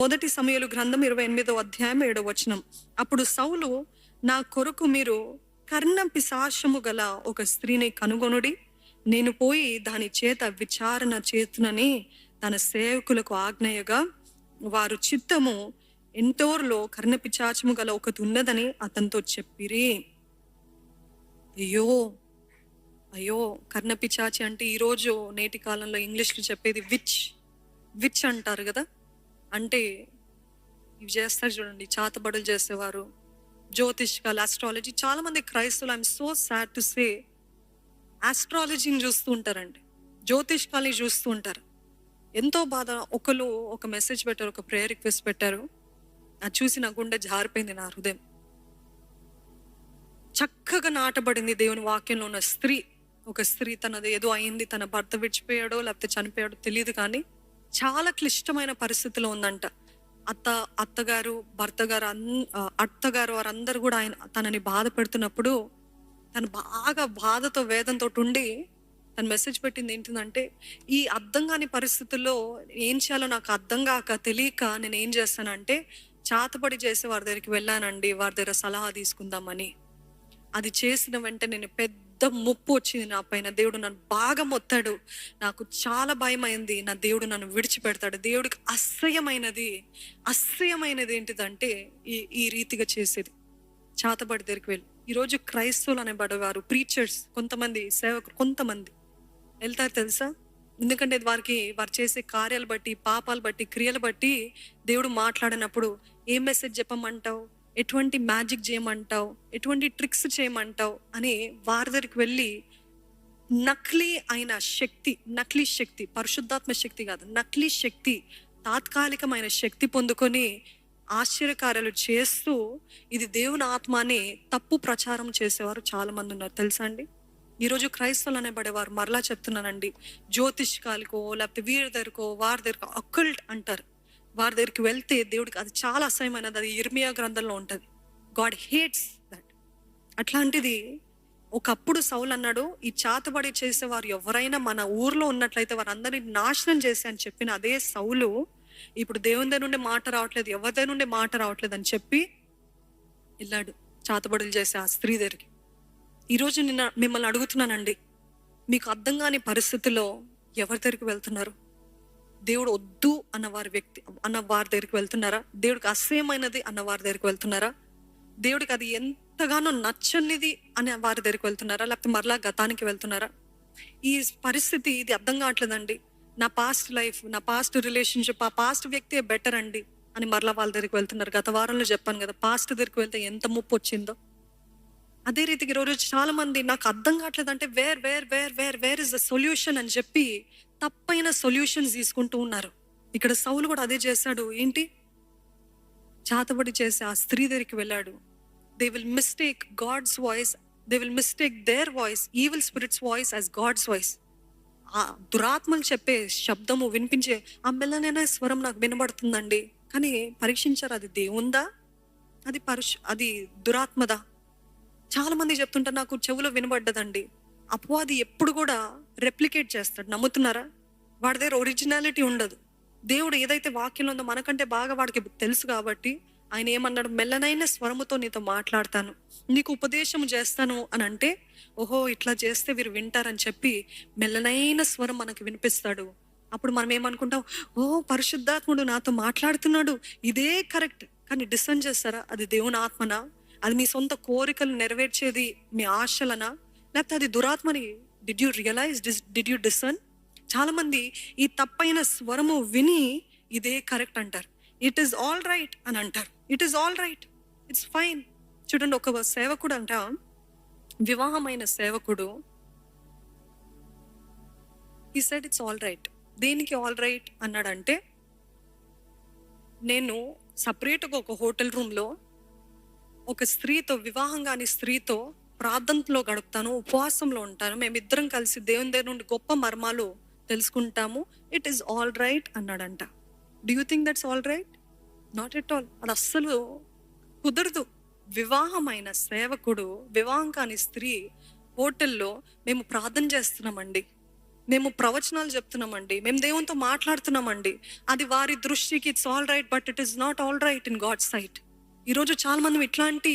మొదటి సమూయేలు గ్రంథం 28వ అధ్యాయం 7వ వచనం. అప్పుడు సౌలు, నా కొరకు మీరు కర్ణ పిశాచము గల ఒక స్త్రీని కనుగొనుడి, నేను పోయి దాని చేత విచారణ చేతునని తన సేవకులకు ఆజ్ఞయగా, వారు చిత్తము ఎంతోర్లో కర్ణ పిశాచము గల ఒకటి ఉన్నదని అతనితో చెప్పిరి. అయ్యో అయ్యో, కర్ణ పిశాచి అంటే ఈరోజు నేటి కాలంలో ఇంగ్లీష్లో చెప్పేది విచ్ అంటారు కదా. అంటే ఇవి చేస్తారు చూడండి, చాతబడులు చేసేవారు, జ్యోతిష్కాలు, ఆస్ట్రాలజీ. చాలా మంది క్రైస్తవులు, I'm so sad to say, ఆస్ట్రాలజీని చూస్తూ ఉంటారండి, జ్యోతిష్కాలని చూస్తూ ఉంటారు. ఎంతో బాధ. ఒకరు ఒక మెసేజ్ పెట్టారు, ఒక ప్రేయర్ రిక్వెస్ట్ పెట్టారు, అది చూసి నా గుండె జారిపోయింది, నా హృదయం. చక్కగా నాటబడింది దేవుని వాక్యంలో ఉన్న స్త్రీ, ఒక స్త్రీ తనది ఏదో అయింది, తన భర్త విడిచిపోయాడో లేకపోతే చనిపోయాడో తెలియదు, కానీ చాలా క్లిష్టమైన పరిస్థితిలో ఉందంట. అత్తగారు, భర్త గారు, అత్తగారు వారందరూ కూడా తనని బాధ పెడుతున్నప్పుడు తను బాగా బాధతో, వేదంతో ఉండి తను మెసేజ్ పెట్టింది ఏంటిదంటే, ఈ అర్థం కాని పరిస్థితుల్లో ఏం చేయాలో నాకు అర్థం కాక తెలియక నేను ఏం చేస్తానంటే చాతబడి చేసి వారి దగ్గరికి వెళ్ళానండి, వారి దగ్గర సలహా తీసుకుందామని. అది చేసిన వెంటనే నేను పెద్ద ముప్పు వచ్చింది నా పైన. దేవుడు నన్ను బాగా మొత్తాడు, నాకు చాలా భయం అయింది, నా దేవుడు నన్ను విడిచిపెడతాడు. దేవుడికి అసహ్యమైనది ఏంటిదంటే ఈ రీతిగా చేసేది, చాతబడి దగ్గరికి వెళ్ళి. ఈరోజు క్రైస్తవులు అనేబడేవారు, ప్రీచర్స్, కొంతమంది సేవకులు, కొంతమంది వెళ్తారు తెలుసా. ఎందుకంటే వారు చేసే కార్యాలు బట్టి, పాపాలు బట్టి, క్రియలు బట్టి దేవుడు మాట్లాడినప్పుడు ఏం మెసేజ్ చెప్పమంటావు, ఎటువంటి మ్యాజిక్ చేయమంటావు, ఎటువంటి ట్రిక్స్ చేయమంటావు అని వారి దగ్గరికి వెళ్ళి నకిలీ శక్తి, పరిశుద్ధాత్మ శక్తి కాదు, నకిలీ శక్తి, తాత్కాలికమైన శక్తి పొందుకొని ఆశ్చర్యకార్యాలు చేస్తూ ఇది దేవుని ఆత్మ అని తప్పు ప్రచారం చేసేవారు చాలా మంది ఉన్నారు తెలుసా అండి. ఈరోజు క్రైస్తవులు అనేబడేవారు, మరలా చెప్తున్నానండి, జ్యోతిష్కాలకో లేకపోతే వీరి దగ్గరకో వారి దగ్గరకో అకల్ట్ అంటారు, వారి దగ్గరికి వెళ్తే దేవుడికి అది చాలా అసహ్యమైనది. అది ఇర్మియా గ్రంథంలో ఉంటుంది. God hates that. అట్లాంటిది ఒకప్పుడు సౌలు అన్నాడు, ఈ చాతబడి చేసేవారు ఎవరైనా మన ఊర్లో ఉన్నట్లయితే వారందరినీ నాశనం చేసి అని చెప్పిన అదే సౌలు ఇప్పుడు దేవుని దగ్గర నుండి మాట రావట్లేదు, ఎవరి దగ్గర నుండి మాట రావట్లేదు అని చెప్పి వెళ్ళాడు చాతబడులు చేసే ఆ స్త్రీ దగ్గరికి. ఈరోజు నిన్న మిమ్మల్ని అడుగుతున్నానండి, మీకు అర్థం కాని పరిస్థితుల్లో ఎవరి దగ్గరికి వెళ్తున్నారు? దేవుడు వద్దు అన్న వారి దగ్గరికి వెళ్తున్నారా? దేవుడికి అసహ్యమైనది అన్న వారి దగ్గరికి వెళ్తున్నారా? దేవుడికి అది ఎంతగానో నచ్చనిది అనే వారి దగ్గరికి వెళ్తున్నారా? లేకపోతే మరలా గతానికి వెళ్తున్నారా? ఈ పరిస్థితి ఇది అర్థం కావట్లేదండి. నా పాస్ట్ లైఫ్, నా పాస్ట్ రిలేషన్షిప్, ఆ పాస్ట్ వ్యక్తే బెటర్ అండి అని మరలా వాళ్ళ దగ్గరికి వెళ్తున్నారు. గత వారంలో చెప్పాను కదా, పాస్ట్ దగ్గరికి వెళ్తే ఎంత ముప్పు వచ్చిందో. అదే రీతికి ఈరోజు చాలా మంది నాకు అర్థం కావట్లేదు అంటే వేర్ ఇస్ ద సొల్యూషన్ అని చెప్పి తప్పైన సొల్యూషన్స్ తీసుకుంటూ ఉన్నారు. ఇక్కడ సౌలు కూడా అదే చేశాడు. ఏంటి? చాతబడి చేసి ఆ స్త్రీ దగ్గరికి వెళ్ళాడు. They will mistake God's voice, they will mistake their voice, evil spirits voice as God's voice. ఆ దురాత్మలు చెప్పే శబ్దము, వినిపించే ఆ మెల్లనైనా స్వరం నాకు వినబడుతుందండి, కానీ పరీక్షించారు అది దేవుందా, అది దురాత్మదా? చాలా మంది చెప్తుంటారు నాకు చెవులో వినబడ్డదండి. అపవాది ఎప్పుడు కూడా రెప్లికేట్ చేస్తాడు, నమ్ముతున్నారా? వాడి దగ్గర ఒరిజినాలిటీ ఉండదు. దేవుడు ఏదైతే వాక్యంలో ఉందో మనకంటే బాగా వాడికి తెలుసు కాబట్టి ఆయన ఏమన్నాడు, మెల్లనైన స్వరముతో నీతో మాట్లాడతాను, నీకు ఉపదేశం చేస్తాను అని అంటే, ఓహో ఇట్లా చేస్తే వీరు వింటారని చెప్పి మెల్లనైన స్వరం మనకు వినిపిస్తాడు. అప్పుడు మనం ఏమనుకుంటాం, ఓ పరిశుద్ధాత్ముడు నాతో మాట్లాడుతున్నాడు, ఇదే కరెక్ట్. కానీ డిసర్న్ చేస్తారా, అది దేవుని ఆత్మనా, అది మీ సొంత కోరికలు నెరవేర్చేది మీ ఆశలనా, లేకపోతే అది దురాత్మని? Did you realise, did you discern? చాలా మంది ఈ తప్పైన స్వరము విని ఇదే కరెక్ట్ అంటారు, ఇట్ ఈస్ ఆల్ రైట్ అని అంటారు. It is all right, it's fine. చూడండి, ఒక సేవకుడు అంట, వివాహమైన సేవకుడు, ఈ సెడ్ ఇట్స్ ఆల్ రైట్. దేనికి ఆల్ రైట్ అన్నాడంటే, నేను సపరేట్గా ఒక హోటల్ రూమ్లో ఒక స్త్రీతో, వివాహం కాని స్త్రీతో ప్రార్థనలో గడుపుతాను, ఉపవాసంలో ఉంటాను, మేమిద్దరం కలిసి దేవుని దగ్గర నుండి గొప్ప మర్మాలు తెలుసుకుంటాము, ఇట్ ఈస్ ఆల్ రైట్ అన్నాడంట. Do you think that's all right? Not at all. అది అస్సలు కుదరదు. వివాహమైన సేవకుడు, వివాహం కాని స్త్రీ హోటల్లో మేము ప్రార్థన చేస్తున్నామండి, మేము ప్రవచనాలు చెప్తున్నామండి, మేము దేవునితో మాట్లాడుతున్నామండి, అది వారి దృష్టికి it's all right, but it is not all right in God sight. ఈరోజు చాలా మంది ఇట్లాంటి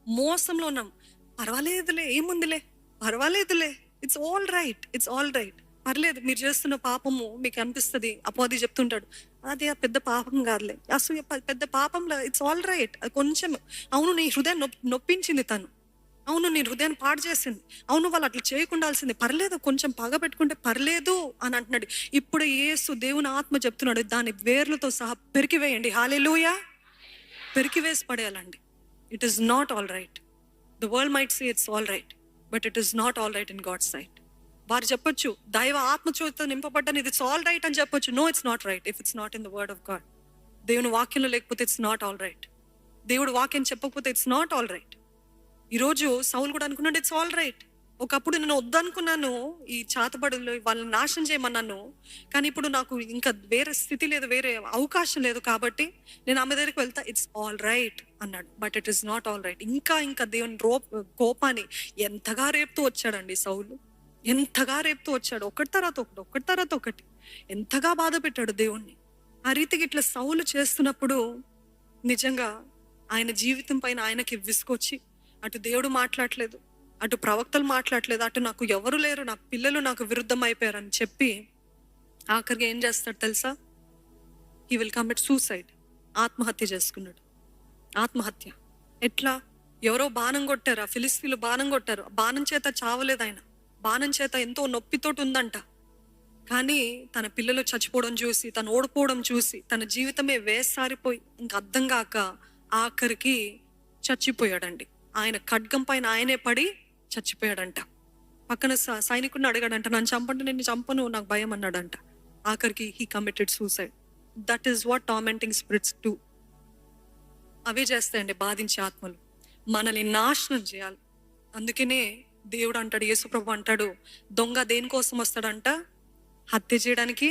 మోసంలో ఉన్నాం. పర్వాలేదులే, ఏముందిలే, పర్వాలేదులే, it's all right, it's all right, పర్లేదు. మీరు చేస్తున్న పాపము మీకు అనిపిస్తుంది, అపవాది చెప్తుంటాడు అది ఆ పెద్ద పాపం కాదులే, అసలు పెద్ద పాపంలో ఇట్స్ ఆల్ రైట్, అది కొంచెం, అవును నీ హృదయం నొప్పించింది తను, అవును నీ హృదయాన్ని పాడు చేసింది, అవును వాళ్ళు అట్లా చేయకుండాల్సింది, పర్లేదు కొంచెం పగ పెట్టుకుంటే పర్లేదు అని అంటున్నాడు. ఇప్పుడు యేసు దేవుని ఆత్మ చెప్తున్నాడు, దాని వేర్లతో సహా పెరికివేయండి. హల్లెలూయా. పెరికివేసి పడేయాలండి. It is not all right. The world might say it's all right, but it is not all right in God sight. వారు చెప్పొచ్చు దైవ ఆత్మచోతో నింపబడ్డాను, ఇట్స్ ఆల్ రైట్ అని చెప్పొచ్చు. No, it's not right if it's not in the word of God. దేవుని వాక్యంలో లేకపోతే ఇట్స్ నాట్ ఆల్ రైట్. దేవుడు వాక్యం చెప్పకపోతే ఇట్స్ నాట్ ఆల్ రైట్. ఈరోజు సౌలు కూడా అనుకున్నాడు ఇట్స్ ఆల్ రైట్. ఒకప్పుడు నేను వద్దనుకున్నాను, ఈ చాతబడులు వాళ్ళని నాశనం చేయమన్నాను, కానీ ఇప్పుడు నాకు ఇంకా వేరే స్థితి లేదు, వేరే అవకాశం లేదు, కాబట్టి నేను ఆమె దగ్గరికి వెళ్తా, ఇట్స్ ఆల్ రైట్ అన్నాడు. But it is not all right. ఇంకా దేవుని కోపాన్ని ఎంతగా రేపుతూ వచ్చాడండి సౌలు, ఎంతగా రేపుతూ వచ్చాడు, ఒకటి తర్వాత ఒకటి ఎంతగా బాధ పెట్టాడు దేవుణ్ణి. ఆ రీతికి ఇట్లా సౌలు చేస్తున్నప్పుడు నిజంగా ఆయన జీవితం పైన ఆయనకి విసుకొచ్చి, అటు దేవుడు మాట్లాడలేదు, అటు ప్రవక్తలు మాట్లాడలేదు, అటు నాకు ఎవరు లేరు, నా పిల్లలు నాకు విరుద్ధం అయిపోయారని చెప్పి ఆఖరికి ఏం చేస్తాడు తెలుసా? He will commit suicide. ఆత్మహత్య చేసుకున్నాడు. ఆత్మహత్య ఎట్లా? ఎవరో బాణం కొట్టారు, ఆ ఫిలిస్తీన్లు బాణం కొట్టారు, బాణం చేత చావలేదు ఆయన, బాణం చేత ఎంతో నొప్పితోటి ఉందంట. కానీ తన పిల్లలు చచ్చిపోవడం చూసి, తను ఓడిపోవడం చూసి, తన జీవితమే వేసారిపోయి ఇంక అర్థం కాక ఆఖరికి చచ్చిపోయాడండి. ఆయన ఖడ్గం పైన ఆయనే పడి చచ్చిపోయాడంట. పక్కన సైనికుడిని అడిగాడంట, నన్ను చంపండి, నేను చంపను, నాకు భయం అన్నాడంట. ఆఖరికి he committed suicide. That is what tormenting spirits do. అవే చేస్తాయండి బాధించే ఆత్మలు, మనల్ని నాశనం చేయాలి. అందుకనే దేవుడు అంటాడు, యేసుప్రభు అంటాడు, దొంగ దేనికోసం వస్తాడంట? హత్య చేయడానికి,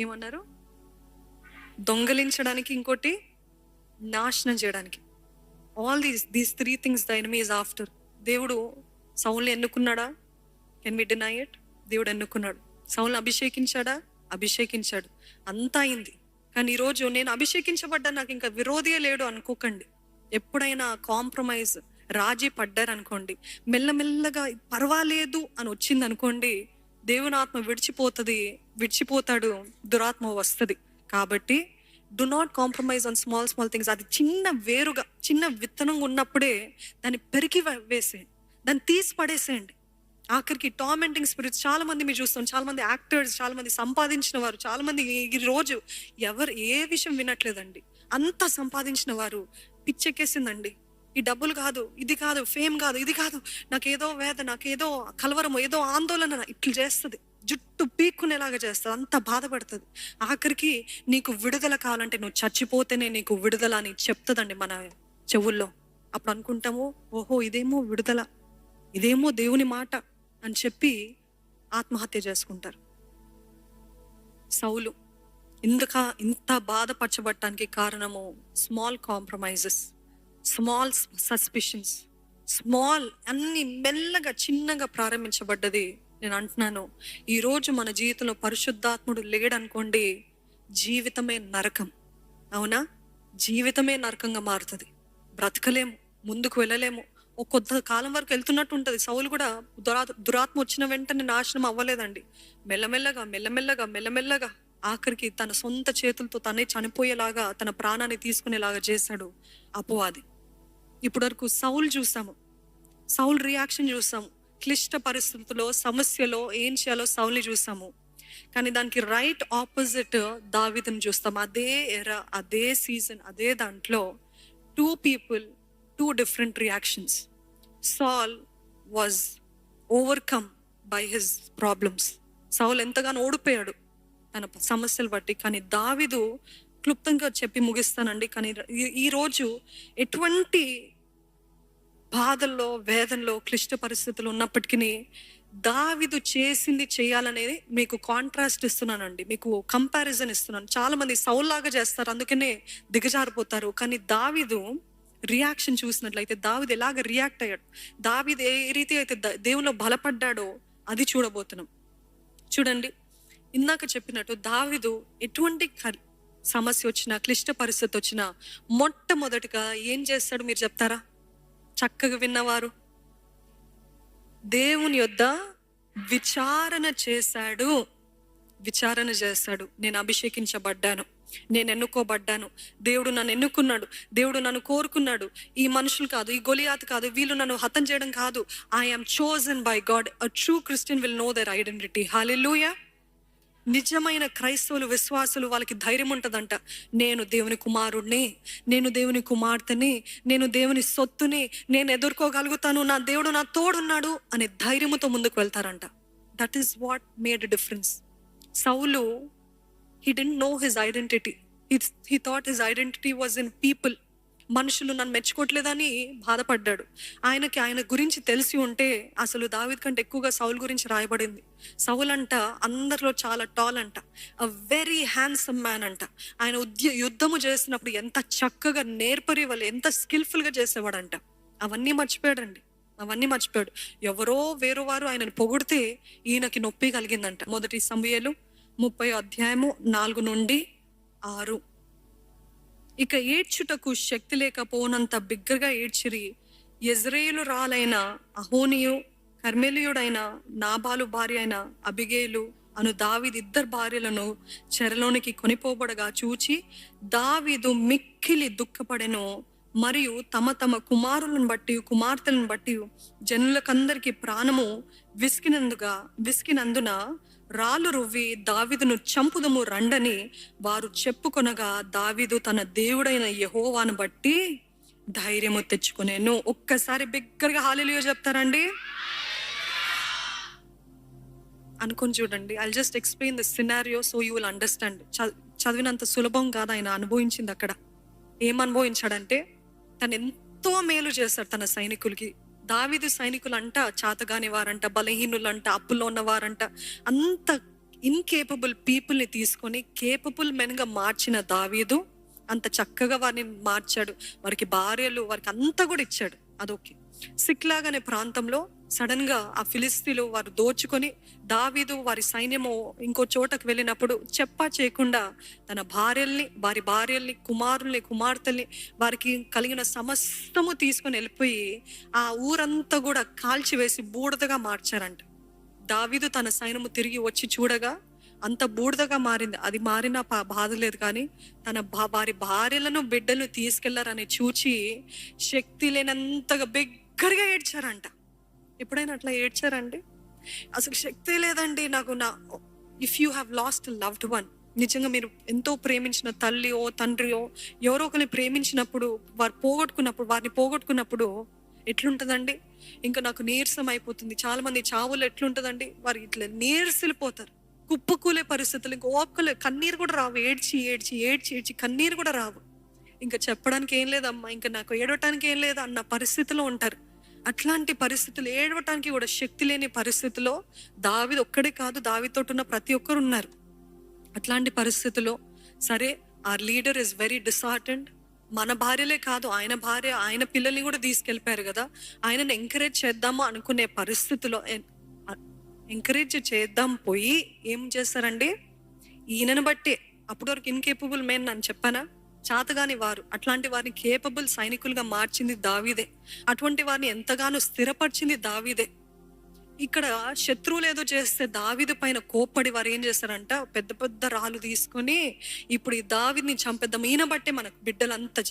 ఏమన్నారు, దొంగలించడానికి, ఇంకోటి నాశనం చేయడానికి. All these three things the enemy is after. దేవుడు సౌల్ని ఎన్నుకున్నాడా? Can we deny it? దేవుడు ఎన్నుకున్నాడు. సౌల్ని అభిషేకించాడా? అభిషేకించాడు. అంతా అయింది. కానీ ఈరోజు నేను అభిషేకించబడ్డా, నాకు ఇంకా విరోధియే లేడు అనుకోకండి. ఎప్పుడైనా కాంప్రమైజ్, రాజీ పడ్డారనుకోండి, మెల్లమెల్లగా పర్వాలేదు అని వచ్చింది అనుకోండి, దేవుని ఆత్మ విడిచిపోతాడు, దురాత్మ వస్తుంది. కాబట్టి do not compromise on small things. అది చిన్న వేరుగా, చిన్న విత్తనంగా ఉన్నప్పుడే దాన్ని పెరిగి వేసేయండి, దాన్ని తీసి పడేసేయండి. ఆఖరికి టార్మెంటింగ్ స్పిరిట్స్ చాలా మంది మీరు చూస్తాం, చాలా మంది యాక్టర్స్, చాలా మంది సంపాదించిన వారు, చాలా మంది ఈ రోజు ఎవరు ఏ విషయం వినట్లేదండి. అంత సంపాదించిన వారు పిచ్చెక్కేసిందండి. ఈ డబ్బులు కాదు, ఇది కాదు, ఫేమ్ కాదు, ఇది కాదు, నాకేదో వేదన, నాకేదో కలవరము, ఏదో ఆందోళన ఇట్లా చేస్తుంది, జుట్టు పీక్కునేలాగా చేస్తుంది, అంత బాధపడుతుంది. ఆఖరికి నీకు విడుదల కావాలంటే నువ్వు చచ్చిపోతేనే నీకు విడుదల అని చెప్తుందండి మన చెవుల్లో. అప్పుడు అనుకుంటాము, ఓహో ఇదేమో విడుదల, ఇదేమో దేవుని మాట అని చెప్పి ఆత్మహత్య చేసుకుంటారు. సౌలు ఇంత బాధపరచబడటానికి కారణము small compromises, small suspicions, small అన్ని మెల్లగా చిన్నగా ప్రారంభించబడ్డది. నేను అంటున్నాను, ఈరోజు మన జీవితంలో పరిశుద్ధాత్ముడు లేడనుకోండి, జీవితమే నరకం. అవునా? జీవితమే నరకంగా మారుతుంది. బ్రతకలేము, ముందుకు వెళ్ళలేము. ఒక కొద్ది కాలం వరకు వెళ్తున్నట్టు ఉంటుంది. సౌలు కూడా దురాత్మ వచ్చిన వెంటనే నాశనం అవ్వలేదండి. మెల్లమెల్లగా ఆఖరికి తన సొంత చేతులతో తనే చనిపోయేలాగా, తన ప్రాణాన్ని తీసుకునేలాగా చేశాడు అపవాది. ఇప్పటి వరకు సౌలు చూసాము, సౌల్ రియాక్షన్ చూసాము, క్లిష్ట పరిస్థితుల్లో, సమస్యలో ఏం చేయాలో సౌల్ని చూసాము. కానీ దానికి రైట్ ఆపోజిట్ దావీదుని చూస్తాం. అదే ఎరా, అదే సీజన్, అదే దాంట్లో 2 people, 2 different reactions. Saul was overcome by his problems. Saul ఎంతగానో ఓడిపోయాడు తన సమస్యలు బట్టి. కానీ దావీదు క్లుప్తంగా చెప్పి ముగిస్తానండి. కానీ ఈరోజు ఎటువంటి బాధల్లో, వేదనలో, క్లిష్ట పరిస్థితులు ఉన్నప్పటికీ దావీదు చేసింది చేయాలనేది మీకు కాంట్రాస్ట్ ఇస్తున్నానండి, మీకు కంపారిజన్ ఇస్తున్నాను. చాలా మంది సౌల్ లాగా చేస్తారు, అందుకనే దిగజారిపోతారు. కానీ దావీదు రియాక్షన్ చూసినట్లయితే, దావీదు ఎలాగ రియాక్ట్ అయ్యాడు, దావీదు ఏ రీతి అయితే దేవులో బలపడ్డాడో, అది చూడబోతున్నాం. చూడండి, ఇందాక చెప్పినట్టు దావీదు ఎటువంటి సమస్య వచ్చినా, క్లిష్ట పరిస్థితి వచ్చినా మొట్టమొదటిగా ఏం చేస్తాడు మీరు చెప్తారా? చక్కగా విన్నవారు, దేవుని యొద్ద విచారణ చేశాడు. నేను అభిషేకించబడ్డాను, నేను ఎన్నుకోబడ్డాను, దేవుడు నన్ను ఎన్నుకున్నాడు, దేవుడు నన్ను కోరుకున్నాడు. ఈ మనుషులు కాదు, ఈ గొలియాత్ కాదు, వీళ్ళు నన్ను హతం చేయడం కాదు. I am chosen by God. A true Christian will know their identity. Hallelujah. నిజమైన క్రైస్తవులు, విశ్వాసులు, వాళ్ళకి ధైర్యం ఉంటుందంట. నేను దేవుని కుమారుడిని, నేను దేవుని కుమార్తెని, నేను దేవుని సొత్తుని, నేను ఎదుర్కోగలుగుతాను, నా దేవుడు నా తోడున్నాడు అనే ధైర్యంతో ముందుకు వెళ్తారంట. That is what made a difference. Saul, he didn't know his identity. He thought his identity was in people. మనుషులు నన్ను మెచ్చుకోవట్లేదని బాధపడ్డాడు. ఆయనకి ఆయన గురించి తెలిసి ఉంటే అసలు దావీదు కంటే ఎక్కువగా సౌలు గురించి రాయబడింది. సౌలు అంట అందరిలో చాలా టాల్ అంట, అ వెరీ హ్యాండ్సమ్ మ్యాన్ అంట. ఆయన యుద్ధము చేసినప్పుడు ఎంత చక్కగా నేర్పరి వాళ్ళు ఎంత స్కిల్ఫుల్గా చేసేవాడంట. అవన్నీ మర్చిపోయాడు. ఎవరో వేరు వారు ఆయనను పొగిడితే ఈయనకి నొప్పి కలిగిందంట. 1 సమూయేలు 30:4-6. ఇక ఏడ్చుటకు శక్తి లేకపోనంత బిగ్గరగా ఏడ్చిరి. యెజ్రెయేలు రాలైన అహోనియు, కర్మెలియుడైన నాబాలు భార్య అయిన అబిగేలు అను దావీదు 2 భార్యలను చెరలోనికి కొనిపోబడగా చూచి దావీదు మిక్కిలి దుఃఖపడెను. మరియు తమ తమ కుమారులను బట్టి కుమార్తెలను బట్టి జనులకందరికి ప్రాణము విసికినందున రాళ్ళు రువ్వి దావీదును చంపుదము రండని వారు చెప్పుకొనగా దావీదు తన దేవుడైన యెహోవాను బట్టి ధైర్యము తెచ్చుకునేను. ఒక్కసారి బిగ్గరగా హల్లెలూయా చెప్తారండి? అనుకొని చూడండి. I'll just explain the scenario so you will understand. చదివినంత సులభం కాదు, ఆయన అనుభవించింది. అక్కడ ఏం అనుభవించాడంటే, తను ఎంతో మేలు చేశాడు తన సైనికులకి. దావీదు సైనికులు అంట చాతగాని వారంట, బలహీనులంట, అప్పుల్లో ఉన్నవారంట, అంత ఇన్కేపబుల్ పీపుల్ని తీసుకొని కేపబుల్ మెన్గా మార్చిన దావీదు అంత చక్కగా వారిని మార్చాడు. వారికి భార్యలు, వారికి అంతా కూడా ఇచ్చాడు. అదొకే. సిక్లాగ్ అనే ప్రాంతంలో సడన్ గా ఆ ఫిలిస్తీన్లు వారు దోచుకొని దావీదు వారి సైన్యము ఇంకో చోటకు వెళ్ళినప్పుడు చెప్పా చేయకుండా తన వారి భార్యల్ని, కుమార్తెల్ని, వారికి కలిగిన సమస్తము తీసుకొని వెళ్ళిపోయి ఆ ఊరంతా కూడా కాల్చివేసి బూడిదగా మార్చారంట. దావీదు తన సైన్యము తిరిగి వచ్చి చూడగా అంత బూడిదగా మారింది. అది మారిన బాధ లేదు, కానీ వారి భార్యలను, బిడ్డలను తీసుకెళ్లారని చూచి శక్తి లేనంతగా బిగ్గరగా ఏడ్చారంట. ఎప్పుడైనా అట్లా ఏడ్చారండి? అసలు శక్తి లేదండి నాకు. If you have lost loved one, నిజంగా మీరు ఎంతో ప్రేమించిన తల్లియో తండ్రియో ఎవరో ఒకరిని ప్రేమించినప్పుడు వారిని పోగొట్టుకున్నప్పుడు ఎట్లుంటుందండి? ఇంకా నాకు నీరసం అయిపోతుంది. చాలా మంది చావులు ఎట్లుంటుందండి? వారు ఇట్లా నీరసిల్లిపోతారు, కుప్పకూలే పరిస్థితులు, ఇంకా ఓపికలే, కన్నీరు కూడా రావు. ఏడ్చి కన్నీరు కూడా రావు. ఇంకా చెప్పడానికి ఏం లేదమ్మా, ఇంకా నాకు ఏడవటానికి ఏం లేదు అన్న పరిస్థితిలో ఉంటారు. అట్లాంటి పరిస్థితులు, ఏడవటానికి కూడా శక్తి లేని పరిస్థితిలో దావీదు ఒక్కడే కాదు, దావీదుతో ఉన్న ప్రతి ఒక్కరు ఉన్నారు. అట్లాంటి పరిస్థితిలో సరే, ఆర్ లీడర్ ఇస్ వెరీ డిసార్టెండ్. మన భార్యలే కాదు, ఆయన భార్య, ఆయన పిల్లల్ని కూడా తీసుకెళ్ళిపోయారు కదా. ఆయనను ఎంకరేజ్ చేద్దాము అనుకునే పరిస్థితిలో ఎంకరేజ్ చేద్దాం పోయి ఏం చేస్తారండి? ఈయనను బట్టే అప్పటి వరకు ఇన్కేపబుల్ మెన్ అని చెప్పానా, చాతగాని వారు, అట్లాంటి వారిని కేపబుల్ సైనికులుగా మార్చింది దావీదే. అటువంటి వారిని ఎంతగానో స్థిరపరిచింది దావీదే. ఇక్కడ శత్రువులు ఏదో చేస్తే దావీదు పైన కోప్పడి వారు ఏం చేస్తారంట, పెద్ద పెద్ద రాళ్ళు తీసుకొని ఇప్పుడు ఈ దావీదుని చంపేద్దాం, ఈయన బట్టే మనకు బిడ్డలంతా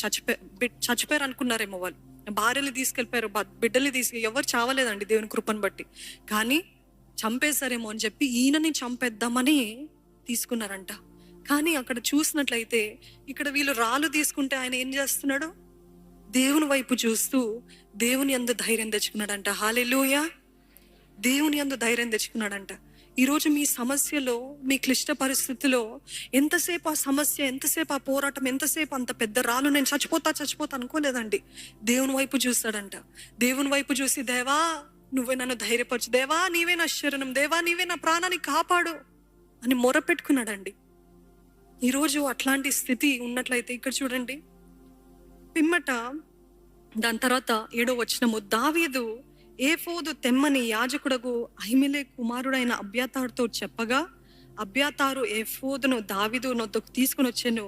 చచ్చిపోయారు అనుకున్నారేమో. వాళ్ళు భార్యలు తీసుకెళ్ళిపోయారు, బిడ్డల్ని ఎవరు చావలేదండి దేవుని కృపను బట్టి, కానీ చంపేశారేమో అని చెప్పి ఈయనని చంపేద్దామని తీసుకున్నారంట. కానీ అక్కడ చూసినట్లయితే ఇక్కడ వీళ్ళు రాళ్ళు తీసుకుంటే ఆయన ఏం చేస్తున్నాడు? దేవుని వైపు చూస్తూ దేవుని యందు ధైర్యం తెచ్చుకున్నాడంట. హల్లెలూయా. దేవుని యందు ధైర్యం తెచ్చుకున్నాడంట. ఈరోజు మీ సమస్యలో, మీ క్లిష్ట పరిస్థితిలో ఎంతసేపు ఆ సమస్య, ఎంతసేపు ఆ పోరాటం, ఎంతసేపు అంత పెద్ద రాళ్ళు, నేను చచ్చిపోతా అనుకోలేదండి. దేవుని వైపు చూస్తాడంట. దేవుని వైపు చూసి, దేవా నువ్వే నన్ను ధైర్యపరచు, దేవా నీవే నా శరణం, దేవా నీవే నా ప్రాణాన్ని కాపాడు అని మొరపెట్టుకున్నాడండి. ఈరోజు అట్లాంటి స్థితి ఉన్నట్లయితే ఇక్కడ చూడండి, పిమ్మట దాని తర్వాత 7వ వచనము, దావీదు ఏఫోదు తెమ్మని యాజకుడగు అహిమెలెకు కుమారుడైన అబ్యాతారుతో చెప్పగా, అబ్యాతారు ఏఫోదును దావీదు నొద్దకు తీసుకుని వచ్చెను.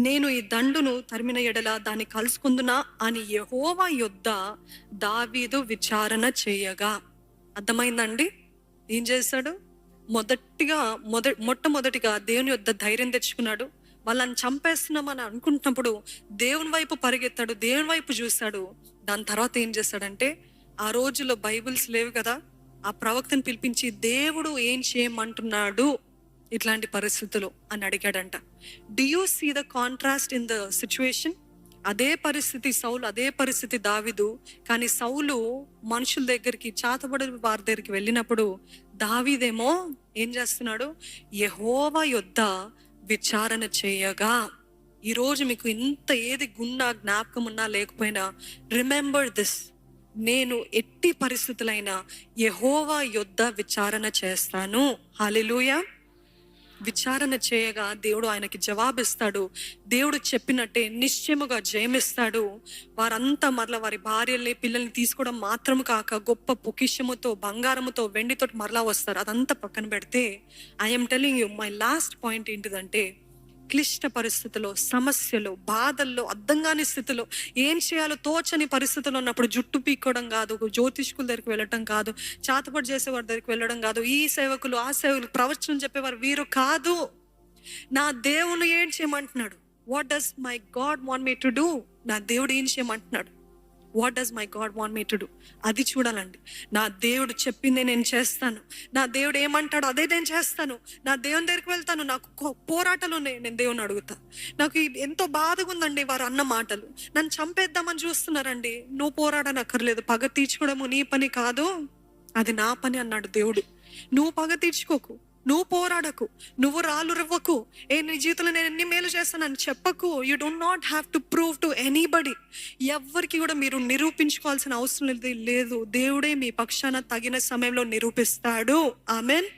నేను ఈ దండును తరిమిన ఎడల దాన్ని కలుసుకుందునా అని యెహోవా యొద్ద దావీదు విచారణ చేయగా. అర్థమైందండి? ఏం చేశాడు? మొట్టమొదటిగా దేవుని యొద్ద ధైర్యం తెచ్చుకున్నాడు. వాళ్ళని చంపేస్తున్నామని అనుకుంటున్నప్పుడు దేవుని వైపు పరిగెత్తాడు, దేవుని వైపు చూశాడు. దాని తర్వాత ఏం చేశాడంటే, ఆ రోజుల్లో బైబిల్స్ లేవు కదా, ఆ ప్రవక్తను పిలిపించి దేవుడు ఏం చేయమంటున్నాడు ఇట్లాంటి పరిస్థితులు అని అడిగాడంట. Do you see the contrast in the situation? అదే పరిస్థితి సౌలు, అదే పరిస్థితి దావీదు. కానీ సౌలు మనుషుల దగ్గరికి, చాతబడి వారి దగ్గరికి వెళ్ళినప్పుడు దావీదేమో ఏం చేస్తున్నాడు? యెహోవా యొద్ద విచారణ చేయగా. ఈరోజు మీకు ఇంత ఏది గున్నా, జ్ఞాపకం ఉన్నా లేకపోయినా, రిమెంబర్ దిస్: నేను ఎట్టి పరిస్థితులైనా యెహోవా యొద్ద విచారణ చేస్తాను. హల్లెలూయా. విచారణ చేయగా దేవుడు ఆయనకి జవాబిస్తాడు. దేవుడు చెప్పినట్టే నిశ్చయముగా జయమిస్తాడు. వారంతా మరలా వారి భార్యల్ని, పిల్లల్ని తీసుకోవడం మాత్రం కాక గొప్ప పొకిషముతో, బంగారముతో, వెండితో మరలా వస్తారు. అదంతా పక్కన పెడితే, I'm telling you, my last point ఏంటిదంటే, క్లిష్ట పరిస్థితుల్లో, సమస్యలు, బాధల్లో, అర్థం కాని స్థితిలో, ఏం చేయాలో తోచని పరిస్థితుల్లో ఉన్నప్పుడు జుట్టు పీక్కోవడం కాదు, జ్యోతిష్కుల దగ్గరికి వెళ్ళటం కాదు, చాతపడి చేసేవారి దగ్గరికి వెళ్ళడం కాదు, ఈ సేవకులు ఆ సేవకులు, ప్రవచనం చెప్పేవారు వీరు కాదు. నా దేవుని ఏం చేయమంటున్నాడు? What does my God want me to do? నా దేవుడు ఏం చేయమంటున్నాడు? What does my God want me to do? అది చూడాలండి. నా దేవుడు చెప్పిందే నేను చేస్తాను. నా దేవుడు ఏమంటాడో అదే నేను చేస్తాను. నా దేవుని దగ్గరికి వెళ్తాను. నాకు పోరాటాలు ఉన్నాయి, నేను దేవుని అడుగుతా. నాకు ఎంతో బాధగా ఉందండి వారు అన్న మాటలు. నన్ను చంపేద్దామని చూస్తున్నారండి. నువ్వు పోరాడనక్కర్లేదు. పగ తీర్చుకోవడము నీ పని కాదు, అది నా పని అన్నాడు దేవుడు. నువ్వు పగ తీర్చుకోకు, నువ్వు పోరాడకు, నువ్వు రాళ్ళు రివ్వకు, నీ జీవితంలో నేను ఎన్ని మేలు చేస్తానని చెప్పకు. You don't not have to prove to anybody. ఎవరికి కూడా మీరు నిరూపించుకోవాల్సిన అవసరం లేదు. దేవుడే మీ పక్షాన తగిన సమయంలో నిరూపిస్తాడు. ఆమెన్.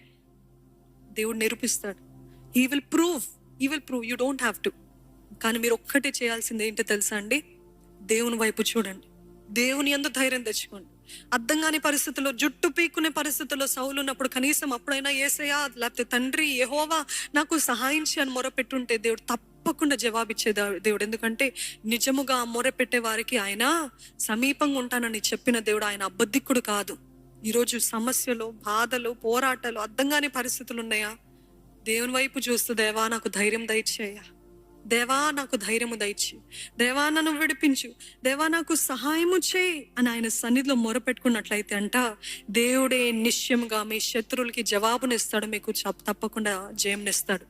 దేవుడు నిరూపిస్తాడు. He will prove. You don't have to. కానీ మీరు ఒక్కటే చేయాల్సింది ఏంటో తెలుసా అండి? దేవుని వైపు చూడండి, దేవుని యందు ధైర్యం తెచ్చుకోండి. అర్థం కాని పరిస్థితుల్లో, జుట్టు పీక్కునే పరిస్థితుల్లో సౌలు ఉన్నప్పుడు కనీసం అప్పుడైనా యేసయ్యా లేకపోతే తండ్రి యెహోవా నాకు సహాయం చేయని మొరపెట్టుంటే దేవుడు తప్పకుండా జవాబిచ్చే దేవుడు. ఎందుకంటే నిజముగా మొరపెట్టే వారికి ఆయన సమీపంగా ఉంటానని చెప్పిన దేవుడు. ఆయన అబద్ధికుడు కాదు. ఈరోజు సమస్యలు, బాధలు, పోరాటాలు, అర్థం కాని పరిస్థితులు ఉన్నాయా? దేవుని వైపు చూస్తూ, దేవా నాకు ధైర్యం దయచేయ, దేవా నాకు ధైర్యము దయచి, దేవా నన్ను విడిపించు, దేవా నాకు సహాయము చేయి అని ఆయన సన్నిధిలో మొరపెట్టుకున్నట్లయితే అంట, దేవుడే నిశ్చయముగా మీ శత్రువులకి జవాబునిస్తాడు, మీకు తప్పకుండా జయంనిస్తాడు.